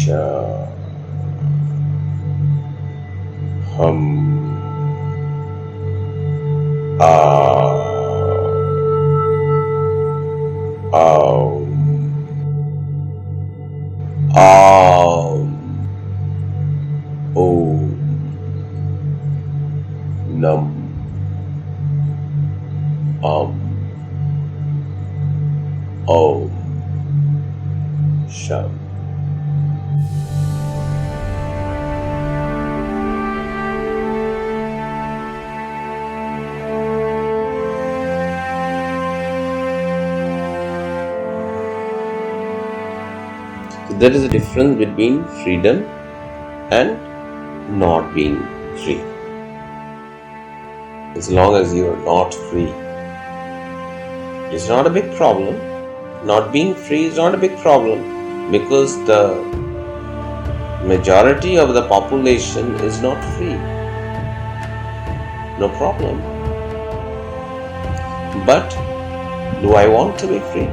Sha. Hum. Ah. Om. Om. Nam. Om. Sham. There is a difference between freedom and not being free. As long as you are not free, it's not a big problem. Not being free is not a big problem because the majority of the population is not free. No problem. But do I want to be free?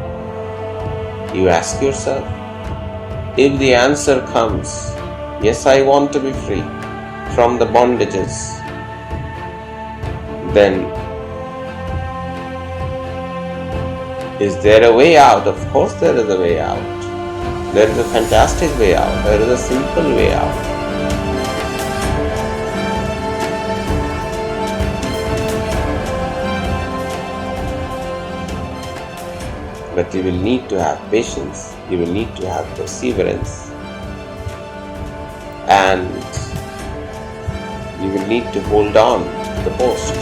You ask yourself. If the answer comes, yes, I want to be free from the bondages, then is there a way out? Of course there is a way out. There is a fantastic way out. There is a simple way out. But you will need to have patience. You will need to have perseverance. And you will need to hold on to the post.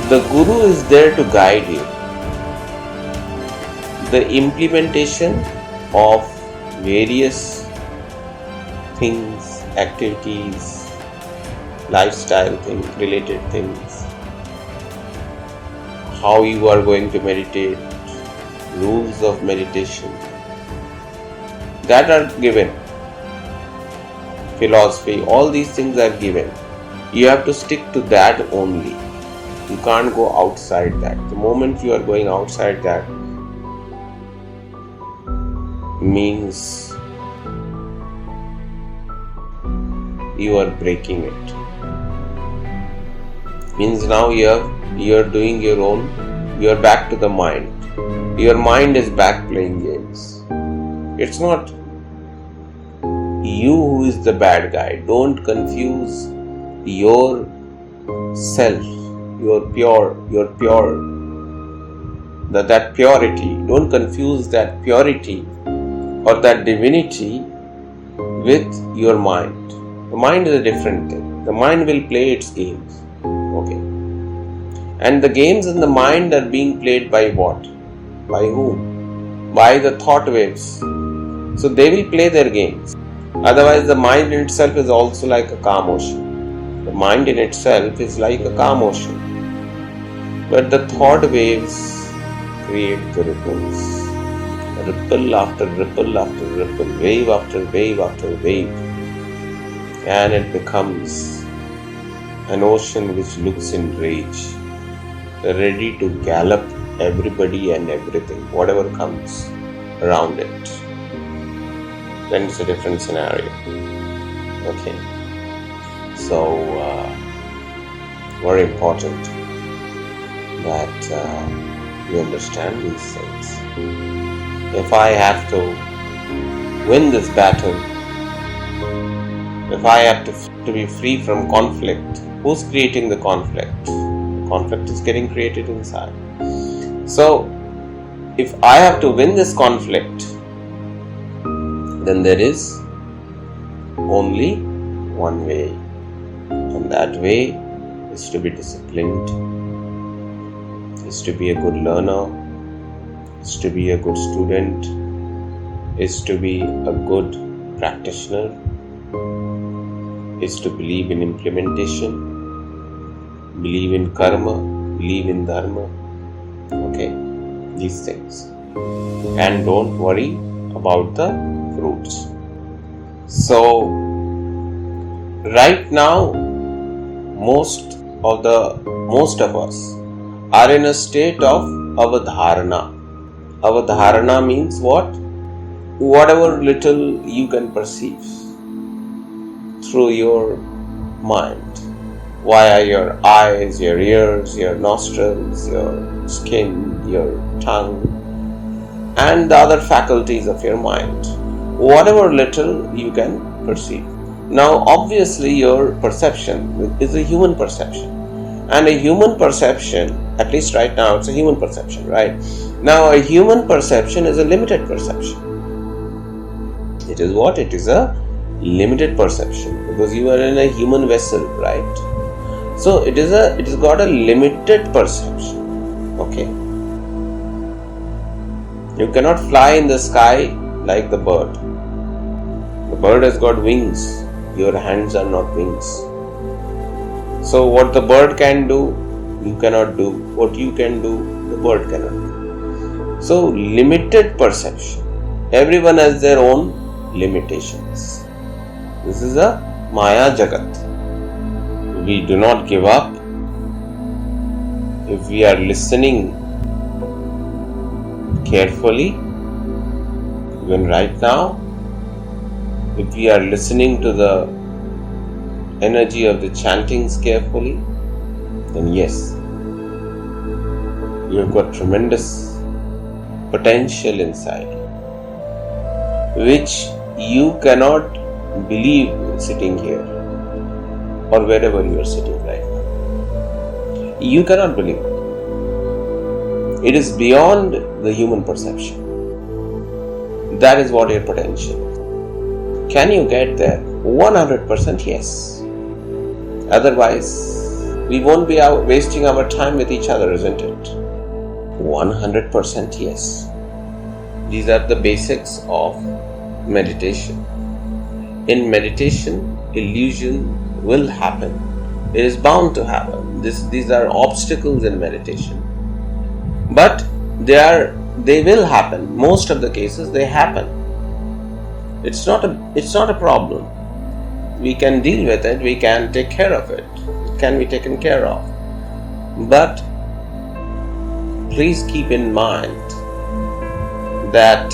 The Guru is there to guide you. The implementation of various things, activities, lifestyle things, related things, how you are going to meditate, rules of meditation, that are given. Philosophy, all these things are given. You have to stick to that only. You can't go outside that. The moment you are going outside that means you are breaking it. Means now you are doing your own, you are back to the mind. Your mind is back playing games. It's not you who is the bad guy. Don't confuse your self, that purity. Don't confuse that purity or that divinity with your mind. The mind is a different thing. The mind will play its games. Okay. And the games in the mind are being played by what? By whom? By the thought waves. So they will play their games. Otherwise the mind in itself is also like a calm ocean. The mind in itself is like a calm ocean. But the thought waves create the ripples. Ripple after ripple after ripple, wave after wave after wave. And it becomes an ocean which looks in rage, ready to gallop everybody and everything, whatever comes around it. Then it's a different scenario. Okay. So, very important that you understand these things. If I have to win this battle, if I have to be free from conflict, who's creating the conflict? The conflict is getting created inside. So, if I have to win this conflict, then there is only one way. And that way is to be disciplined, is to be a good learner, is to be a good student, is to be a good practitioner, is to believe in implementation, believe in karma, believe in dharma. Okay, these things. And don't worry about the fruits. So, right now, most of us are in a state of avadharana. Avadharana means what? Whatever little you can perceive through your mind, via your eyes, your ears, your nostrils, your skin, your tongue, and the other faculties of your mind. Whatever little you can perceive. Now, obviously, your perception is a human perception. And a human perception, at least right now, it's a human perception, right? Now, a human perception is a limited perception. It is what? It is a limited perception, because you are in a human vessel, right? So it has got a limited perception. Okay. You cannot fly in the sky like the bird. The bird has got wings. Your hands are not wings. So what the bird can do, you cannot do. What you can do, the bird cannot do. So limited perception. Everyone has their own limitations. This is a Maya Jagat. We do not give up. If we are listening carefully, even right now, if we are listening to the energy of the chantings carefully, then yes, you have got tremendous potential inside, which you cannot believe sitting here or wherever you are sitting right now. You cannot believe it. It is beyond the human perception. That is what your potential is. Can you get there? 100% yes. Otherwise, we won't be wasting our time with each other, isn't it? 100% yes. These are the basics of meditation. In meditation, illusion will happen. It is bound to happen. These are obstacles in meditation. But they will happen. Most of the cases they happen. It's not a problem. We can deal with it. We can take care of it. It can be taken care of. But please keep in mind that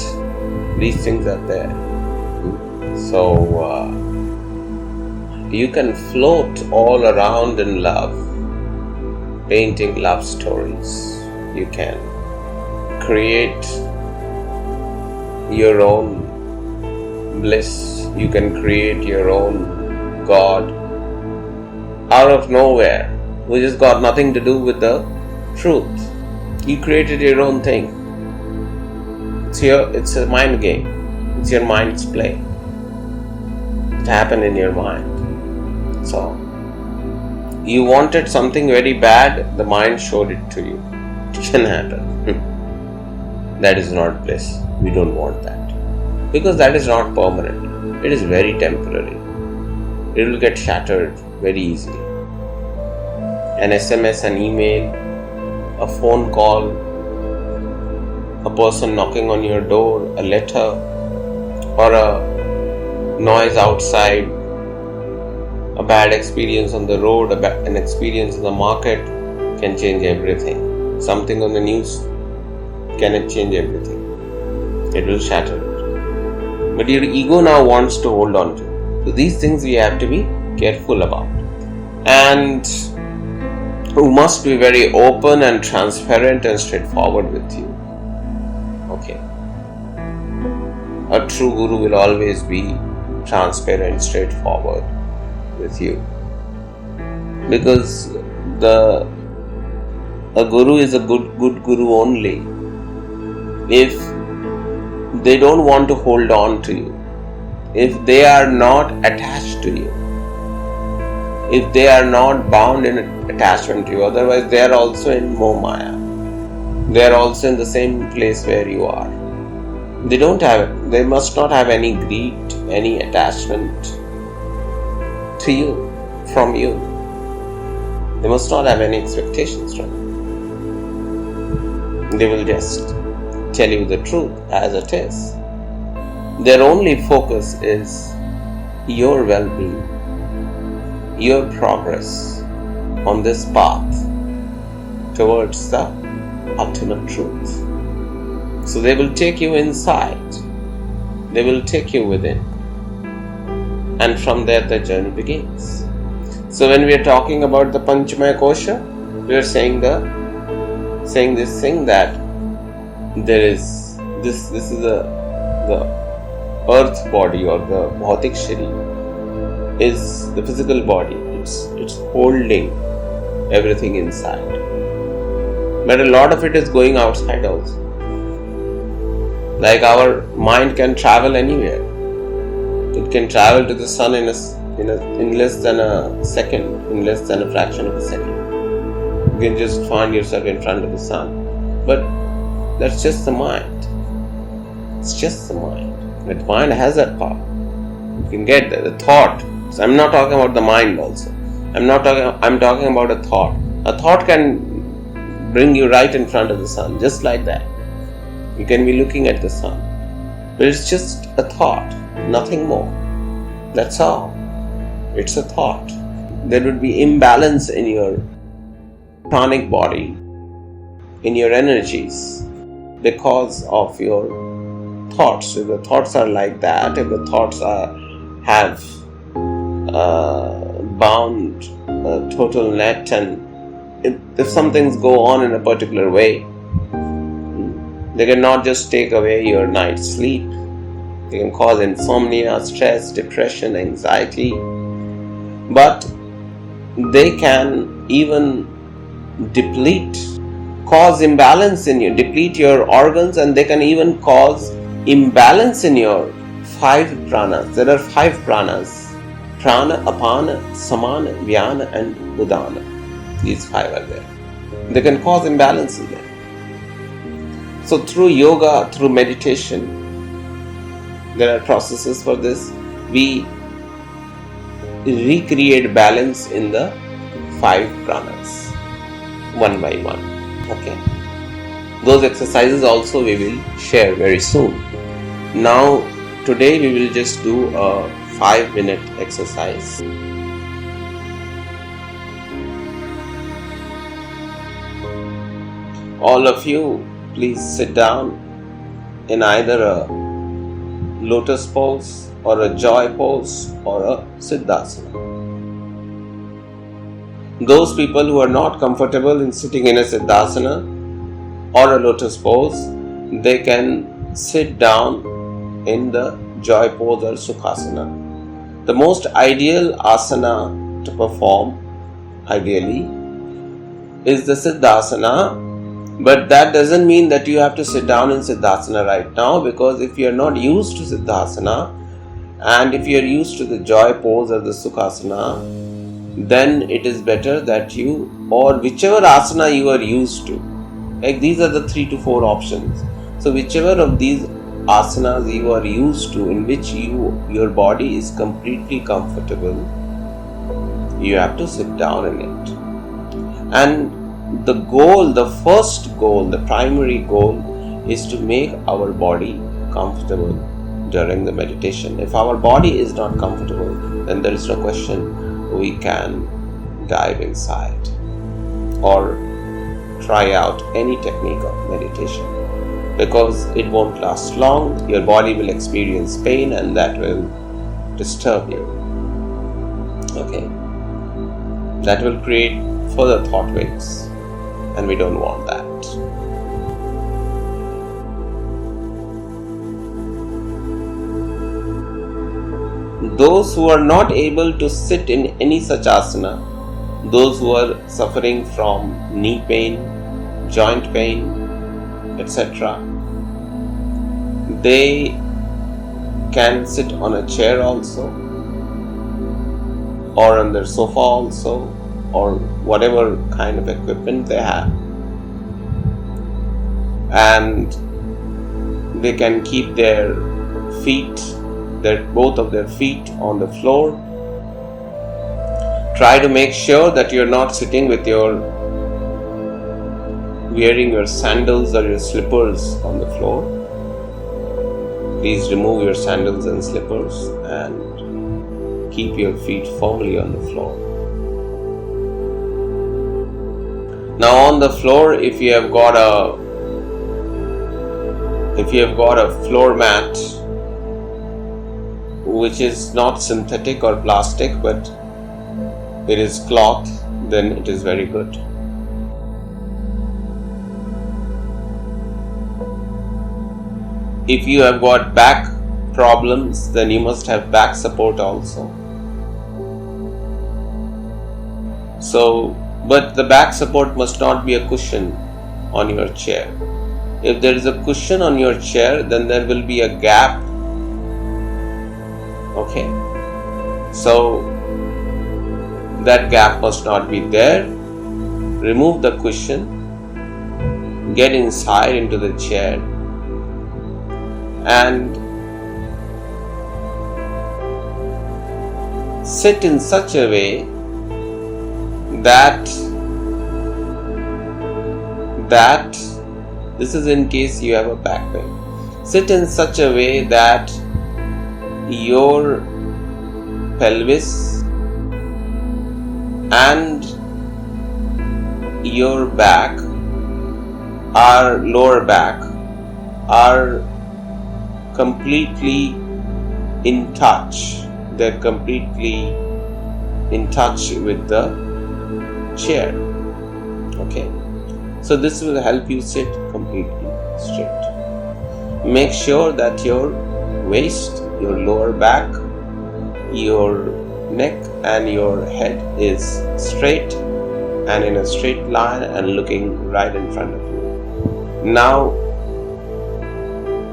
these things are there. So you can float all around in love, painting love stories. You can create your own bliss. You can create your own God out of nowhere, which has got nothing to do with the truth. You created your own thing. It's a mind game. It's your mind's play. It happened in your mind. So you wanted something very bad, the mind showed it to you. It can happen. That is not bliss. We don't want that. Because that is not permanent. It is very temporary. It will get shattered very easily. An SMS, an email, a phone call, a person knocking on your door, a letter, or a noise outside, a bad experience on the road, an experience in the market can change everything. Something on the news can change everything. It will shatter it. But your ego now wants to hold on to it. So these things we have to be careful about. And you must be very open and transparent and straightforward with you. Okay. A true guru will always be transparent, straightforward with you. Because a guru is a good guru only if they don't want to hold on to you, if they are not attached to you, if they are not bound in attachment to you. Otherwise they are also in Maya. They are also in the same place where you are. They must not have any greed, any attachment to you, from you. They must not have any expectations from you. They will just tell you the truth as it is. Their only focus is your well-being, your progress on this path. towards the ultimate truth. So they will take you inside, they will take you within, and from there the journey begins. So when we are talking about the Panchamaya Kosha, we are saying this thing that there is this is the earth body, or the Bhautik Shari is the physical body. It's holding everything inside, but a lot of it is going outside also. Like our mind can travel anywhere. It can travel to the sun in less than a second, in less than a fraction of a second. You can just find yourself in front of the sun. But that's just the mind. It's just the mind. The mind has that power. You can get there. The thought. So I'm not talking about the mind also. I'm talking about a thought. A thought can bring you right in front of the sun, just like that. You can be looking at the sun. But it's just a thought, nothing more. That's all. It's a thought. There would be imbalance in your pranic body, in your energies, because of your thoughts. If the thoughts are like that, if the thoughts have bound a total net, and if some things go on in a particular way, they cannot just take away your night's sleep. They can cause insomnia, stress, depression, anxiety. But they can even cause imbalance in you, deplete your organs, and they can even cause imbalance in your 5 pranas. There are 5 pranas: prana, apana, samana, vyana, and udana. These 5 are there. They can cause imbalance in them. So through yoga, through meditation, there are processes for this. We recreate balance in the 5 pranas, one by one. Okay. Those exercises also we will share very soon. Now, today we will just do a 5-minute exercise. All of you, please sit down in either a lotus pose or a joy pose or a Siddhasana. Those people who are not comfortable in sitting in a Siddhasana or a lotus pose, they can sit down in the joy pose or Sukhasana. The most ideal asana to perform, ideally, is the Siddhasana. But that doesn't mean that you have to sit down in Siddhasana right now, because if you are not used to Siddhasana and if you are used to the joy pose or the Sukhasana, then it is better that you, or whichever asana you are used to, like these are the 3 to 4 options. So whichever of these asanas you are used to, in which your body is completely comfortable, you have to sit down in it. And the goal, the first goal, the primary goal is to make our body comfortable during the meditation. If our body is not comfortable, then there is no question we can dive inside or try out any technique of meditation, because it won't last long. Your body will experience pain and that will disturb you. Okay? That will create further thought waves, and we don't want that. Those who are not able to sit in any such asana, those who are suffering from knee pain, joint pain, etc., they can sit on a chair also, or on their sofa also, or whatever kind of equipment they have, and they can keep their feet, both of their feet on the floor. Try to make sure that you're not sitting with wearing your sandals or your slippers on the floor. Please remove your sandals and slippers and keep your feet firmly on the floor. Now on the floor, if you have got a floor mat which is not synthetic or plastic but it is cloth, then it is very good. If you have got back problems, then you must have back support also. But the back support must not be a cushion on your chair. If there is a cushion on your chair, then there will be a gap. Okay? So, that gap must not be there. Remove the cushion. Get inside into the chair. And sit in such a way that this is in case you have a back pain. Sit in such a way that your pelvis and your back, our lower back, are completely in touch. They're completely in touch with the chair. Okay, so this will help you sit completely straight. Make sure that your waist, your lower back, your neck and your head is straight and in a straight line and looking right in front of you. Now,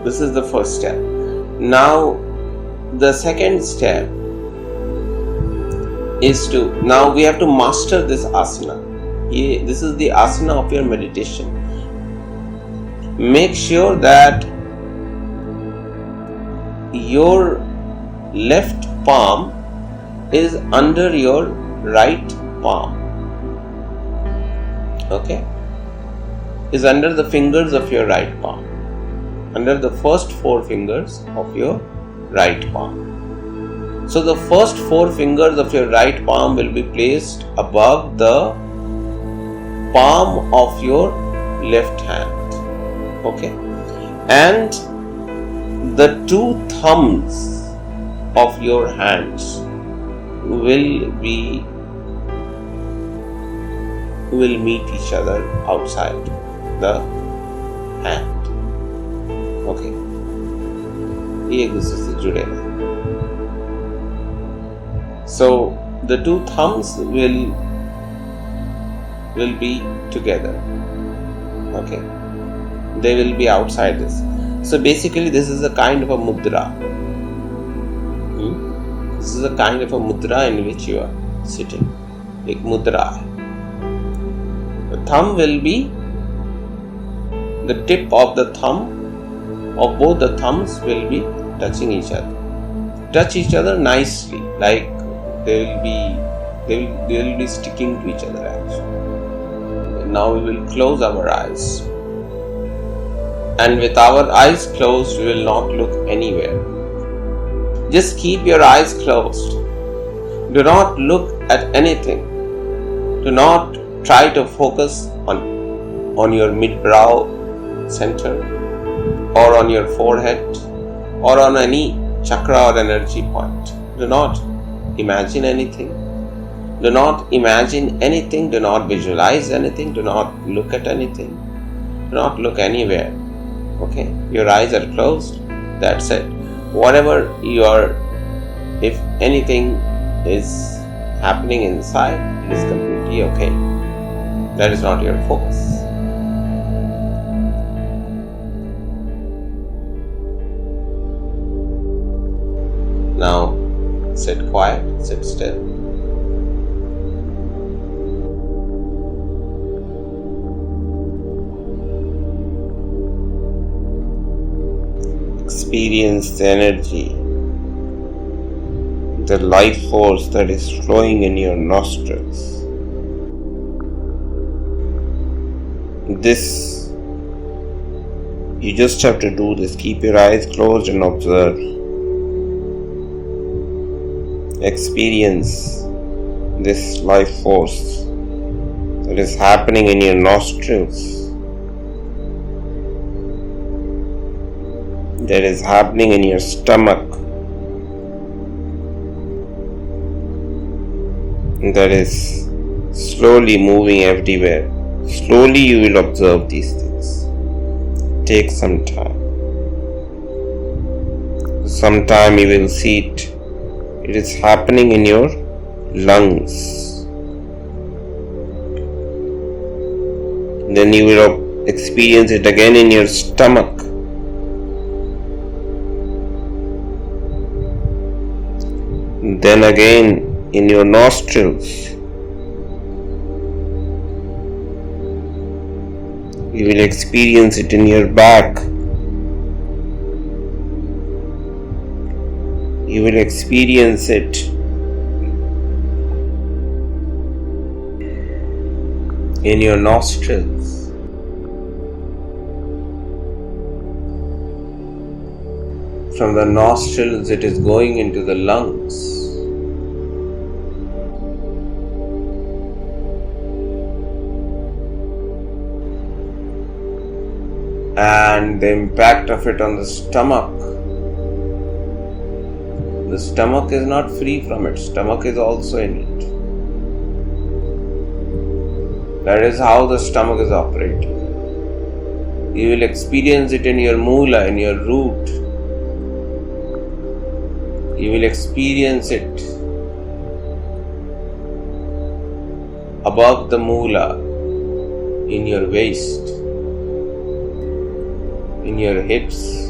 this is the first step. Now, the second step is now we have to master this asana. This is the asana of your meditation. Make sure that your left palm is under your right palm. Okay? Is under the fingers of your right palm. Under the first 4 fingers of your right palm. So the first 4 fingers of your right palm will be placed above the palm of your left hand. Okay? And the 2 thumbs of your hands will meet each other outside the hand. Okay? ये एक दूसरे से जुड़े हैं. So the 2 thumbs will be together. Okay, they will be outside this. So basically, this is a kind of a mudra. This is a kind of a mudra in which you are sitting. Ek mudra hai. The thumb will be the tip of the thumb of both the thumbs will be touching each other. Touch each other nicely, like they will be sticking to each other actually. Now we will close our eyes. And with our eyes closed, we will not look anywhere. Just keep your eyes closed. Do not look at anything. Do not try to focus on your mid-brow center or on your forehead or on any chakra or energy point. Do not imagine anything. Do not imagine anything. Do not visualize anything. Do not look at anything. Do not look anywhere. Okay? Your eyes are closed. That's it. Whatever if anything is happening inside, it is completely okay. That is not your focus. Now, sit quiet, sit still. Experience the energy, the life force that is flowing in your nostrils. This, you just have to do this. Keep your eyes closed and observe. Experience this life force It is happening in your nostrils. That is happening in your stomach. That is slowly moving everywhere. Slowly you will observe these things. Take some time. Sometime you will see it. It is happening in your lungs. Then you will experience it again in your stomach. Then again in your nostrils. You will experience it in your back. You will experience it in your nostrils. From the nostrils it is going into the lungs. And the impact of it on the stomach. The stomach is not free from it. Stomach is also in it. That is how the stomach is operating. You will experience it in your moola, in your root. You will experience it above the moola, in your waist, in your hips,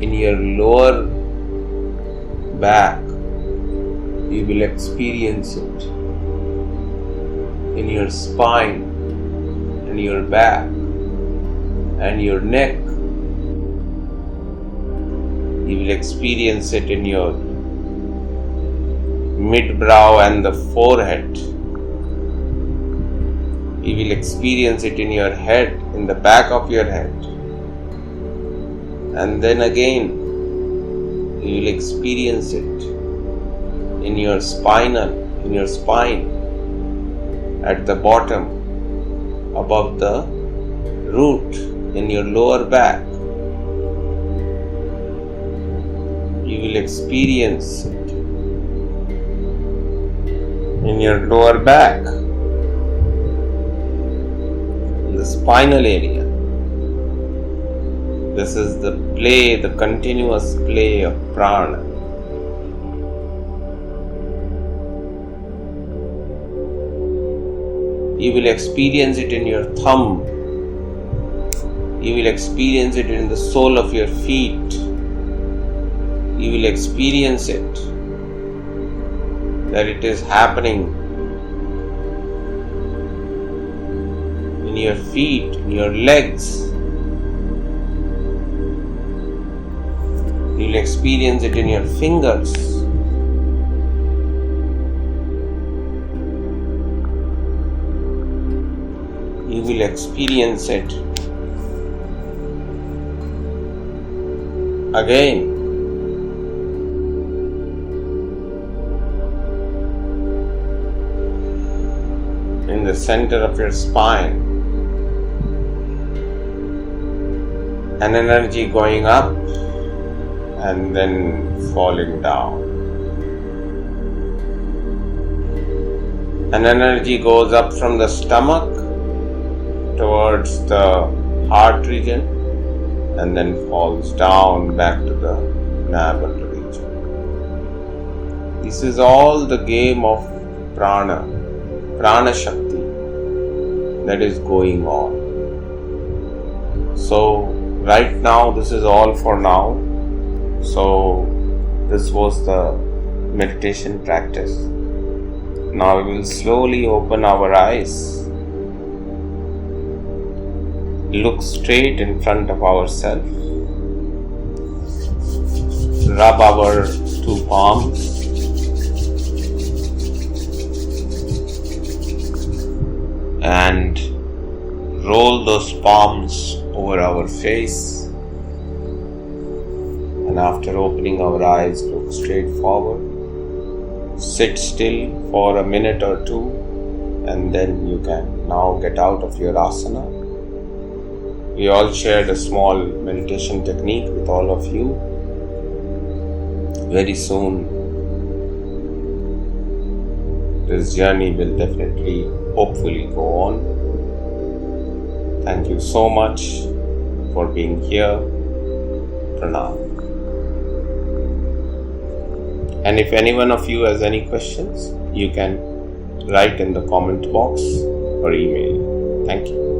in your lower back. You will experience it in your spine, in your back, and your neck. You will experience it in your mid-brow and the forehead. You will experience it in your head, in the back of your head. And then again, you will experience it in your spine, at the bottom, above the root, in your lower back. You will experience it in your lower back, in the spinal area. This is the play, the continuous play of prana. You will experience it in your thumb. You will experience it in the sole of your feet. You will experience it, that it is happening in your feet, in your legs. You will experience it in your fingers. You will experience it again in the center of your spine. An energy going up and then falling down. An energy goes up from the stomach towards the heart region and then falls down back to the navel region. This is all the game of prana Shakti that is going on. So right now, this is all for now. So this was the meditation practice. Now we will slowly open our eyes, look straight in front of ourselves, rub our two palms, and roll those palms over our face. And after opening our eyes, look straight forward. sit still for a minute or two, and then you can now get out of your asana. We all shared a small meditation technique with all of you. Very soon, this journey will definitely, hopefully, go on. Thank you so much for being here. Pranam. And if any one of you has any questions, you can write in the comment box or email. Thank you.